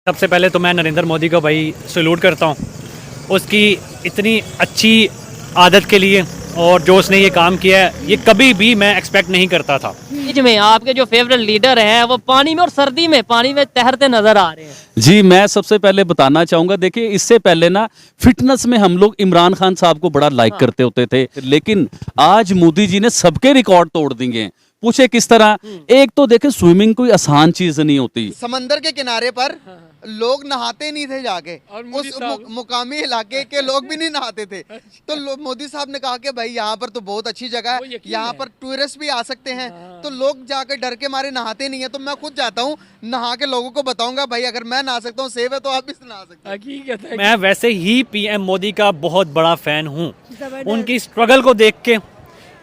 सबसे पहले तो मैं नरेंद्र मोदी को भाई सैल्यूट करता हूँ उसकी इतनी अच्छी आदत के लिए। और जो उसने ये काम किया है ये कभी भी मैं एक्सपेक्ट नहीं करता था। बीच में आपके जो फेवरेट लीडर हैं वो पानी में और सर्दी में पानी में तैरते नजर आ रहे हैं। जी, मैं सबसे पहले बताना चाहूंगा, देखिए इससे पहले ना फिटनेस में हम लोग इमरान खान साहब को बड़ा लाइक करते होते थे, लेकिन आज मोदी जी ने सबके रिकॉर्ड तोड़ दिए हैं। पूछे किस तरह? एक तो देखिए स्विमिंग कोई आसान चीज नहीं होती। समंदर के किनारे पर लोग नहाते नहीं थे जाके, उस मुकामी इलाके के लोग भी नहीं नहाते थे। तो मोदी साहब ने कहा कि भाई यहाँ पर तो बहुत अच्छी जगह है, यहाँ पर टूरिस्ट भी आ सकते हैं। तो लोग जाकर डर के मारे नहाते नहीं है। तो मैं खुद जाता हूँ, नहा के लोगों को बताऊंगा भाई अगर मैं नहा सकता हूँ सेफ है तो आप भी नहा सकते हैं। हकीकत है। मैं वैसे ही पीएम मोदी का बहुत बड़ा फैन हूँ। उनकी स्ट्रगल को देख के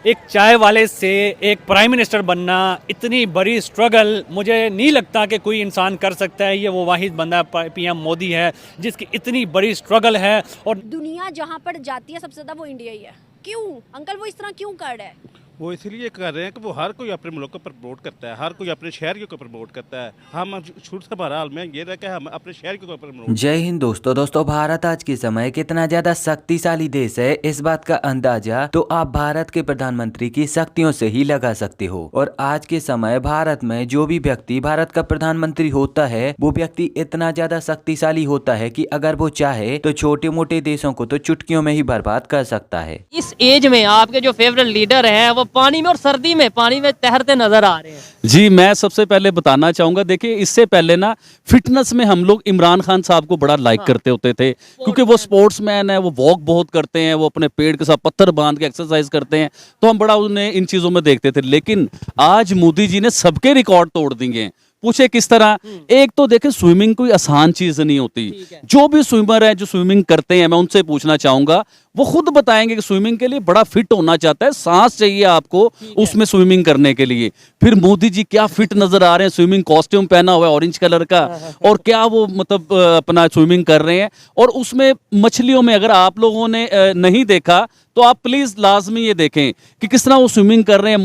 एक चाय वाले से एक प्राइम मिनिस्टर बनना, इतनी बड़ी स्ट्रगल मुझे नहीं लगता कि कोई इंसान कर सकता है। ये वो वाहिद बंदा पीएम मोदी है जिसकी इतनी बड़ी स्ट्रगल है। और दुनिया जहाँ पर जाती है सबसे ज्यादा वो इंडिया ही है। क्यों अंकल वो इस तरह क्यों कर रहा है? वो इसलिए कर रहे हैं कि वो हर कोई अपने मुल्क को प्रमोट करता है, हर कोई अपने शहर को प्रमोट करता है। हम शुरू से बहरहाल में ये रहा कि हम अपने शहर को प्रमोट। जय हिंद दोस्तों भारत आज के समय कितना ज्यादा शक्तिशाली देश है, इस बात का अंदाजा तो आप भारत के प्रधानमंत्री की शक्तियों से ही लगा सकते हो। और आज के समय भारत में जो भी व्यक्ति भारत का प्रधानमंत्री होता है वो व्यक्ति इतना ज्यादा शक्तिशाली होता है कि अगर वो चाहे तो छोटे मोटे देशों को तो चुटकियों में ही बर्बाद कर सकता है। इस एज में आपके जो फेवरेट लीडर हैं वो पानी में और सर्दी में पानी में तैरते नजर आ रहे हैं। जी, मैं सबसे पहले बताना चाहूंगा, देखिए इससे पहले ना फिटनेस में हम लोग इमरान खान साहब को बड़ा लाइक करते होते थे, क्योंकि वो स्पोर्ट्समैन है, वो वॉक बहुत करते हैं, वो अपने पेड़ के साथ पत्थर बांध के एक्सरसाइज करते हैं, तो हम बड़ा उन्हें इन चीजों में देखते थे। लेकिन आज मोदी जी ने सबके रिकॉर्ड तोड़ दिए हैं। पूछे किस तरह? एक तो देखिए स्विमिंग कोई आसान चीज नहीं होती। जो भी स्विमर है, जो स्विमिंग करते हैं, मैं उनसे पूछना चाहूंगा, वो खुद बताएंगे कि स्विमिंग के लिए बड़ा फिट होना चाहता है, सांस चाहिए आपको उसमें स्विमिंग करने के लिए। फिर मोदी जी क्या फिट नजर आ रहे हैं, स्विमिंग कॉस्ट्यूम पहना हुआ है ऑरेंज कलर का, और क्या वो मतलब अपना स्विमिंग कर रहे हैं। और उसमें मछलियों में अगर आप लोगों ने नहीं देखा तो आप प्लीज लाजमी ये देखें कि किस तरह वो स्विमिंग कर रहे हैं,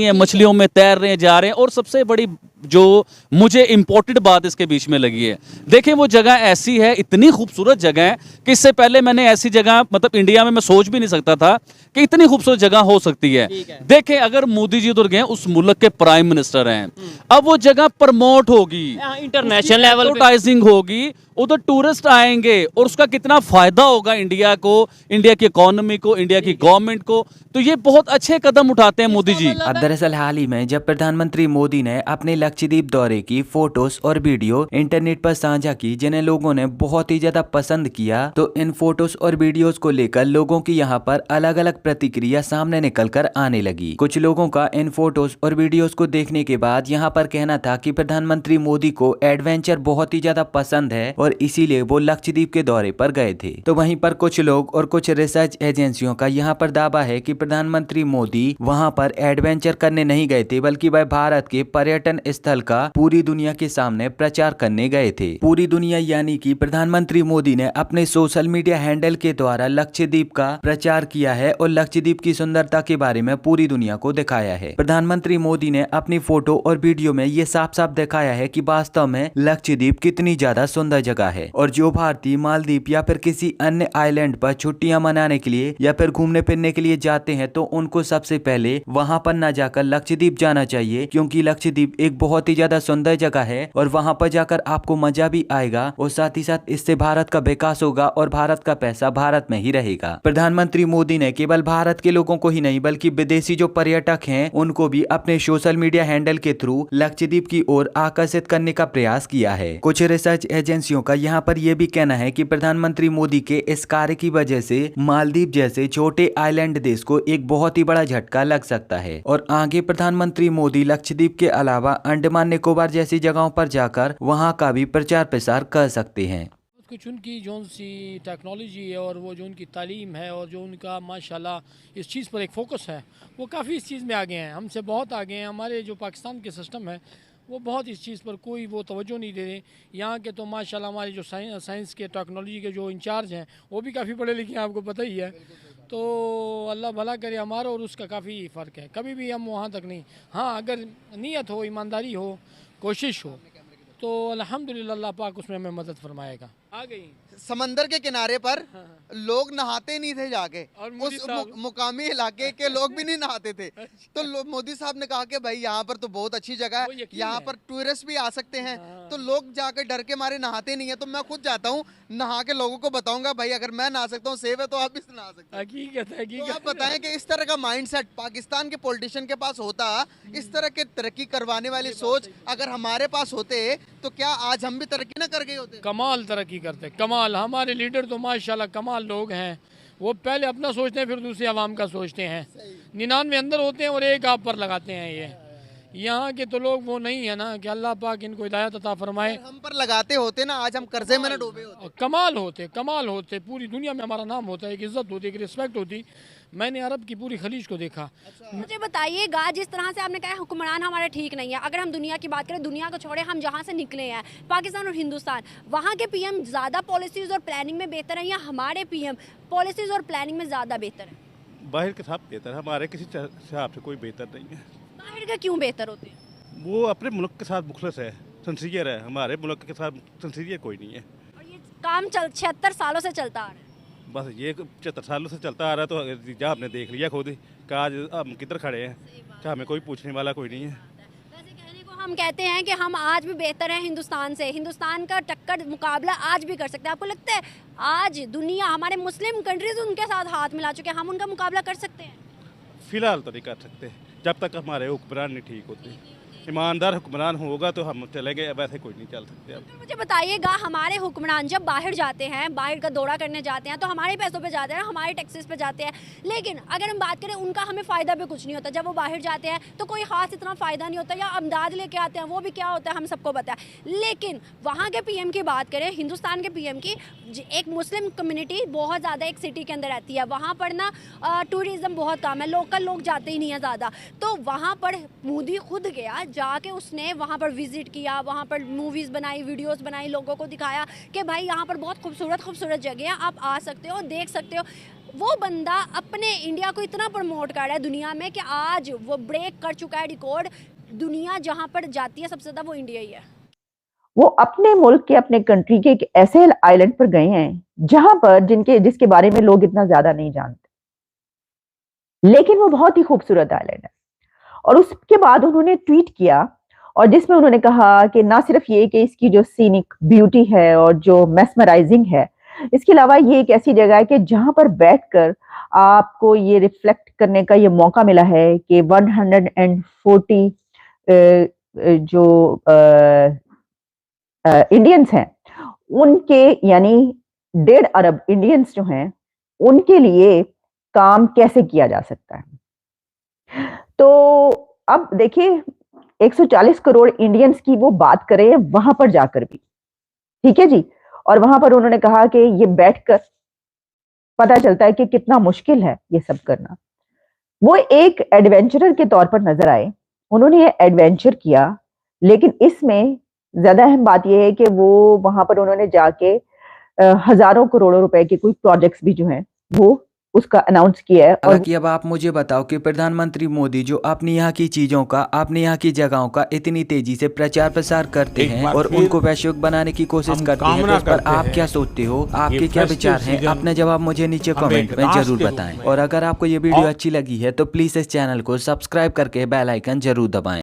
मछलियों में तैर रहे हैं, जा रहे हैं। और सबसे बड़ी जो मुझे इंपॉर्टेंट बात इसके बीच में लगी है, देखें वो जगह ऐसी है, इतनी खूबसूरत जगह है कि इससे पहले मैंने ऐसी जगह मतलब इंडिया में मैं सोच भी नहीं सकता था कि इतनी खूबसूरत जगह हो सकती है। देखें अगर मोदी जी उधर गए, उस मुल्क के प्राइम मिनिस्टर हैं, अब वो जगह प्रमोट होगी, इंटरनेशनल लेवल पे एडवर्टाइजिंग होगी, उधर टूरिस्ट आएंगे और उसका कितना फायदा होगा इंडिया को, इंडिया की इकोनॉमी को, इंडिया की गवर्नमेंट को। तो ये बहुत अच्छे कदम उठाते हैं मोदी जी। अब दरअसल हाल ही में जब प्रधानमंत्री मोदी ने अपने लक्षद्वीप दौरे की फोटोज और वीडियो इंटरनेट पर साझा की, जिन्हें लोगों ने बहुत ही ज्यादा पसंद किया, तो इन फोटोज और वीडियोस को लेकर लोगों की यहाँ पर अलग अलग प्रतिक्रिया सामने निकल कर आने लगी। कुछ लोगों का इन फोटोज और वीडियोस को देखने के बाद यहाँ पर कहना था कि प्रधानमंत्री मोदी को एडवेंचर बहुत ही ज्यादा पसंद है और इसीलिए वो लक्षद्वीप के दौरे पर गए थे। तो वहीं पर कुछ लोग और कुछ रिसर्च एजेंसियों का यहाँ पर दावा है कि प्रधानमंत्री मोदी वहां पर एडवेंचर करने नहीं गए थे, बल्कि वह भारत के पर्यटन स्थल का पूरी दुनिया के सामने प्रचार करने गए थे। पूरी दुनिया यानी कि प्रधानमंत्री मोदी ने अपने सोशल मीडिया हैंडल के द्वारा लक्षद्वीप का प्रचार किया है और लक्षद्वीप की सुंदरता के बारे में पूरी दुनिया को दिखाया है। प्रधानमंत्री मोदी ने अपनी फोटो और वीडियो में ये साफ साफ दिखाया है कि वास्तव में लक्षद्वीप कितनी ज्यादा सुंदर जगह है। और जो भारतीय मालदीव या फिर किसी अन्य आइलैंड पर छुट्टियां मनाने के लिए या फिर घूमने फिरने के लिए जाते हैं तो उनको सबसे पहले वहां पर न जाकर लक्षद्वीप जाना चाहिए, क्योंकि लक्षद्वीप एक बहुत ही ज्यादा सुंदर जगह है और वहां पर जाकर आपको मजा भी आएगा और साथ ही साथ इससे भारत का विकास होगा और भारत का पैसा भारत में ही रहेगा। प्रधानमंत्री मोदी ने केवल भारत के लोगों को ही नहीं बल्कि विदेशी जो पर्यटक हैं उनको भी अपने सोशल मीडिया हैंडल के थ्रू लक्षद्वीप की ओर आकर्षित करने का प्रयास किया है। कुछ रिसर्च एजेंसियों का यहाँ पर यह भी कहना है कि प्रधानमंत्री मोदी के इस कार्य की वजह से मालदीव जैसे छोटे आइलैंड देश को एक बहुत ही बड़ा झटका लग सकता है और आगे प्रधानमंत्री मोदी लक्षद्वीप के अलावा अंडमान निकोबार जैसी जगहों पर जाकर वहां का भी प्रचार प्रसार कर सकते हैं। कुछ उनकी जो सी टेक्नोलॉजी है और वो जो उनकी तालीम है और जो उनका माशाल्लाह इस चीज़ पर एक फोकस है, वो काफ़ी इस चीज़ में आगे हैं, हमसे बहुत आगे हैं। हमारे जो पाकिस्तान के सिस्टम है वो बहुत इस चीज़ पर कोई वो तवज्जो नहीं दे रहे। यहाँ के तो माशाल्लाह हमारे जो साइंस के टेक्नोलॉजी के जो इंचार्ज हैं वो भी काफ़ी पढ़े लिखे हैं, आपको पता ही है। तो अल्लाह भला करे हमारा और उसका काफ़ी फ़र्क है। कभी भी हम वहाँ तक नहीं, हाँ अगर नीयत हो, ईमानदारी हो, कोशिश हो तो अल्हम्दुलिल्लाह अल्लाह पाक उसमें हमें मदद फरमाएगा। आ गई समंदर के किनारे पर लोग नहाते नहीं थे जाके, और मोदी उस साहब- मुकामी इलाके के लोग भी नहीं नहाते थे। तो मोदी साहब ने कहा कि भाई यहाँ पर तो बहुत अच्छी जगह वो है, यकीन यहाँ है। पर टूरिस्ट भी आ सकते हैं। तो लोग जाकर डर के मारे नहाते नहीं है। तो मैं खुद जाता हूँ, नहा के लोगों को बताऊंगा भाई अगर मैं नहा सकता हूँ, सेफ है, तो आप भी नहा सकते हैं। हकीकत है, तो हकीकत आप बताएं कि इस तरह का माइंडसेट पाकिस्तान के पॉलिटिशियन के पास होता, इस तरह के तरक्की करवाने वाली सोच अगर हमारे पास होते, तो क्या आज हम भी तरक्की ना कर गए होते? कमाल तरक्की करते, कमाल। हमारे लीडर तो माशाल्लाह कमाल लोग हैं। वो पहले अपना सोचते हैं, फिर दूसरे आवाम का सोचते हैं। 99 अंदर होते हैं और एक आप पर लगाते हैं। ये यहाँ के तो लोग वो नहीं है ना कि अल्लाह पाक इनको हिदायत अता फरमाए। हम पर लगाते होते ना, आज हम कर्जे में ना डूबे होते। और कमाल होते, कमाल होते। पूरी दुनिया में हमारा नाम होता है, एक इज्जत होती, एक रिस्पेक्ट होती। मैंने अरब की पूरी खलीज को देखा। मुझे बताइएगा, जिस तरह से आपने कहा हुक्मरान हमारे ठीक नहीं है, अगर हम दुनिया की बात करें, दुनिया को छोड़े, हम जहाँ से निकले हैं पाकिस्तान और हिंदुस्तान, वहाँ के पीएम ज़्यादा पॉलिसीज़ और प्लानिंग में बेहतर हैं या हमारे पीएम पॉलिसीज़ और प्लानिंग में ज़्यादा बेहतर है? बाहर के साथ बेहतर है, हमारे किसी हिसाब से कोई बेहतर नहीं है। बाहर का क्यों बेहतर होते हैं? वो अपने मुल्क के साथ मुखलस है, सिंसियर है। हमारे मुल्क के साथ सिंसियर कोई नहीं है। और ये काम 76 सालों से चलता आ रहा है। बस ये 75 सालों से चलता आ रहा है। तो जहाँ हमने देख लिया खुद ही कि आज हम किधर खड़े हैं, क्या हमें कोई पूछने वाला कोई नहीं है। वैसे कहने को हम कहते हैं कि हम आज भी बेहतर हैं हिंदुस्तान से, हिंदुस्तान का टक्कर मुकाबला आज भी कर सकते हैं। आपको लगता है आज दुनिया, हमारे मुस्लिम कंट्रीज उनके साथ हाथ मिला चुके हैं, हम उनका मुकाबला कर सकते हैं? फिलहाल तो नहीं कर सकते, जब तक हमारे हुक्मरान नहीं ठीक होते। ईमानदार हुक्मरान होगा तो हम चलेंगे, वैसे कोई नहीं चल सकते अब। मुझे बताइएगा, हमारे हुक्मरान जब बाहर जाते हैं, बाहर का दौरा करने जाते हैं, तो हमारे पैसों पे जाते हैं, हमारे टैक्सेस पे जाते हैं, लेकिन अगर हम बात करें उनका हमें फ़ायदा भी कुछ नहीं होता। जब वो बाहर जाते हैं तो कोई ख़ास इतना फ़ायदा नहीं होता, या अमदाद लेके आते हैं, वो भी क्या होता है हम सबको पता है। लेकिन वहाँ के पीएम की बात करें, हिंदुस्तान के पीएम की, एक मुस्लिम कम्युनिटी बहुत ज़्यादा एक सिटी के अंदर रहती है, वहाँ पर ना टूरिज़म बहुत कम है, लोकल लोग जाते ही नहीं है ज़्यादा। तो वहाँ पर मोदी खुद गया, जाके उसने वहाँ पर विजिट किया, वहाँ पर मूवीज़ बनाई, वीडियोस बनाई, लोगों को दिखाया कि भाई यहाँ पर बहुत खूबसूरत खूबसूरत जगह है, आप आ सकते हो, देख सकते हो। वो बंदा अपने इंडिया को इतना प्रमोट कर रहा है दुनिया में कि आज वो ब्रेक कर चुका है रिकॉर्ड। दुनिया जहाँ पर जाती है सबसे ज़्यादा, वो इंडिया ही है। वो अपने मुल्क के, अपने कंट्री के एक ऐसे आइलैंड पर गए हैं जहां पर जिसके बारे में लोग इतना ज्यादा नहीं जानते, लेकिन वो बहुत ही खूबसूरत आइलैंड है। और उसके बाद उन्होंने ट्वीट किया, और जिसमें उन्होंने कहा कि ना सिर्फ ये कि इसकी जो सीनिक ब्यूटी है और जो मेस्मराइजिंग है, इसके अलावा ये एक ऐसी जगह है कि जहां पर बैठकर आपको ये रिफ्लेक्ट करने का ये मौका मिला है कि 140 जो इंडियंस हैं, उनके यानी 1.5 अरब इंडियंस जो हैं, उनके लिए काम कैसे किया जा सकता है। तो अब देखिए, 140 करोड़ इंडियंस की वो बात करें वहां पर जाकर भी, ठीक है जी। और वहां पर उन्होंने कहा कि ये बैठकर पता चलता है कि कितना मुश्किल है ये सब करना। वो एक एडवेंचरर के तौर पर नजर आए, उन्होंने ये एडवेंचर किया, लेकिन इसमें ज्यादा अहम बात यह है कि वो वहां पर उन्होंने जाके हजारों करोड़ों रुपए के कोई प्रोजेक्ट्स भी जो हैं वो उसका अनाउंस किया है। और हालांकि अब आप मुझे बताओ कि प्रधानमंत्री मोदी जो अपनी यहाँ की चीजों का, अपने यहाँ की जगहों का इतनी तेजी से प्रचार प्रसार करते हैं और उनको वैश्विक बनाने की कोशिश करते हैं, तो उस पर आप क्या सोचते हो, आपके क्या विचार हैं? अपना जवाब मुझे नीचे कमेंट में जरूर बताएं। और अगर आपको ये वीडियो अच्छी लगी है तो प्लीज इस चैनल को सब्सक्राइब करके बेल आइकन जरूर दबाएं।